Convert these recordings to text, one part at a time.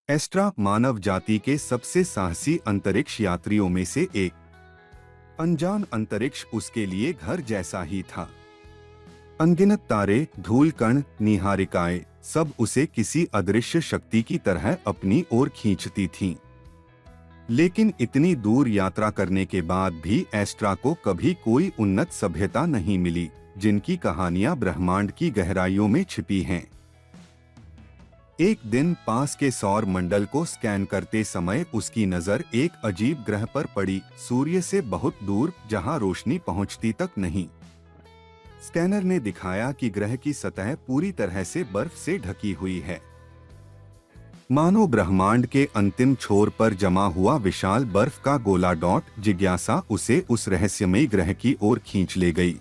Extra मानव जाति के सबसे साहसी अंतरिक्ष यात्रियों में से एक। अनजान अंतरिक्ष उसके लिए घर जैसा ही था। अनगिनत तारे, धूल कण, निहारिकाएं सब उसे किसी अदृश्य शक्ति की तरह अपनी ओर खींचती थीं। लेकिन इतनी दूर यात्रा करने के बाद भी एस्ट्रा को कभी कोई उन्नत सभ्यता नहीं मिली, जिनकी कहानियां ब्रह्मांड की गहराइयों में छिपी हैं। एक दिन पास के सौर मंडल को स्कैन करते समय उसकी नजर एक अजीब ग्रह पर पड़ी, सूर्य से बहुत दूर, जहां रोशनी पहुंचती तक नहीं। स्कैनर ने दिखाया कि ग्रह की सतह पूरी तरह से बर्फ से ढकी हुई है। मानो ब्रह्मांड के अंतिम छोर पर जमा हुआ विशाल बर्फ का गोला डॉट। जिज्ञासा उसे उस रहस्यमयी ग्रह की ओर खींच ले गई।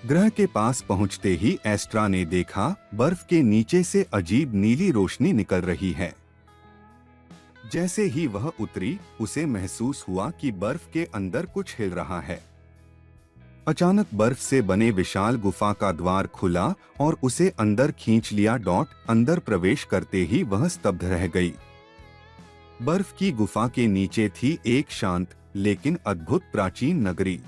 ग्रह के पास पहुंचते ही एस्ट्रा ने देखा, बर्फ के नीचे से अजीब नीली रोशनी निकल रही है। जैसे ही वह उतरी, उसे महसूस हुआ कि बर्फ के अंदर कुछ हिल रहा है। अचानक बर्फ से बने विशाल गुफा का द्वार खुला और उसे अंदर खींच लिया डॉट। अंदर प्रवेश करते ही वह स्तब्ध रह गई। बर्फ की गुफा के नीचे थी एक शांत लेकिन अद्भुत प्राचीन नगरी।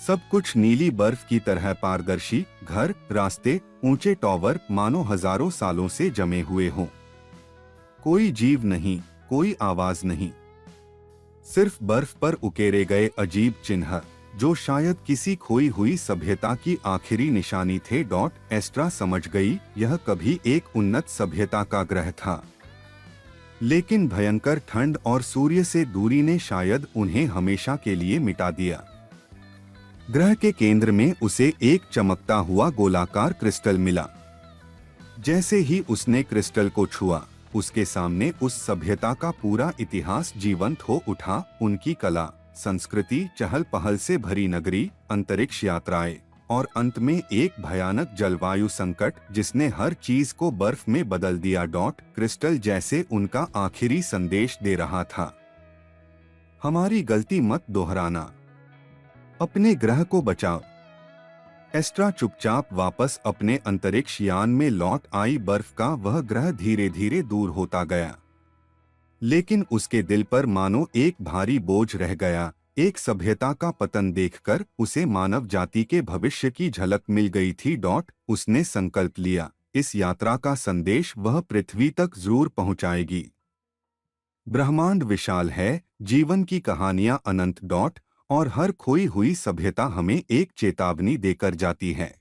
सब कुछ नीली बर्फ की तरह पारदर्शी, घर, रास्ते, ऊंचे टॉवर मानो हजारों सालों से जमे हुए हों। कोई जीव नहीं, कोई आवाज नहीं, सिर्फ बर्फ पर उकेरे गए अजीब चिन्ह, जो शायद किसी खोई हुई सभ्यता की आखिरी निशानी थे डॉट। एस्ट्रा समझ गई, यह कभी एक उन्नत सभ्यता का ग्रह था, लेकिन भयंकर ठंड और सूर्य से दूरी ने शायद उन्हें हमेशा के लिए मिटा दिया। ग्रह के केंद्र में उसे एक चमकता हुआ गोलाकार क्रिस्टल मिला। जैसे ही उसने क्रिस्टल को छुआ, उसके सामने उस सभ्यता का पूरा इतिहास जीवंत हो उठा। उनकी कला, संस्कृति, चहल पहल से भरी नगरी, अंतरिक्ष यात्राएं और अंत में एक भयानक जलवायु संकट जिसने हर चीज को बर्फ में बदल दिया डॉट। क्रिस्टल जैसे उनका आखिरी संदेश दे रहा था, हमारी गलती मत दोहराना, अपने ग्रह को बचाओ। एस्ट्रा चुपचाप वापस अपने अंतरिक्ष यान में लौट आई। बर्फ का वह ग्रह धीरे धीरे दूर होता गया, लेकिन उसके दिल पर मानो एक भारी बोझ रह गया। एक सभ्यता का पतन देखकर उसे मानव जाति के भविष्य की झलक मिल गई थी डॉट। उसने संकल्प लिया, इस यात्रा का संदेश वह पृथ्वी तक जरूर पहुंचाएगी। ब्रह्मांड विशाल है, जीवन की कहानियां अनंत डॉट, और हर खोई हुई सभ्यता हमें एक चेतावनी देकर जाती है।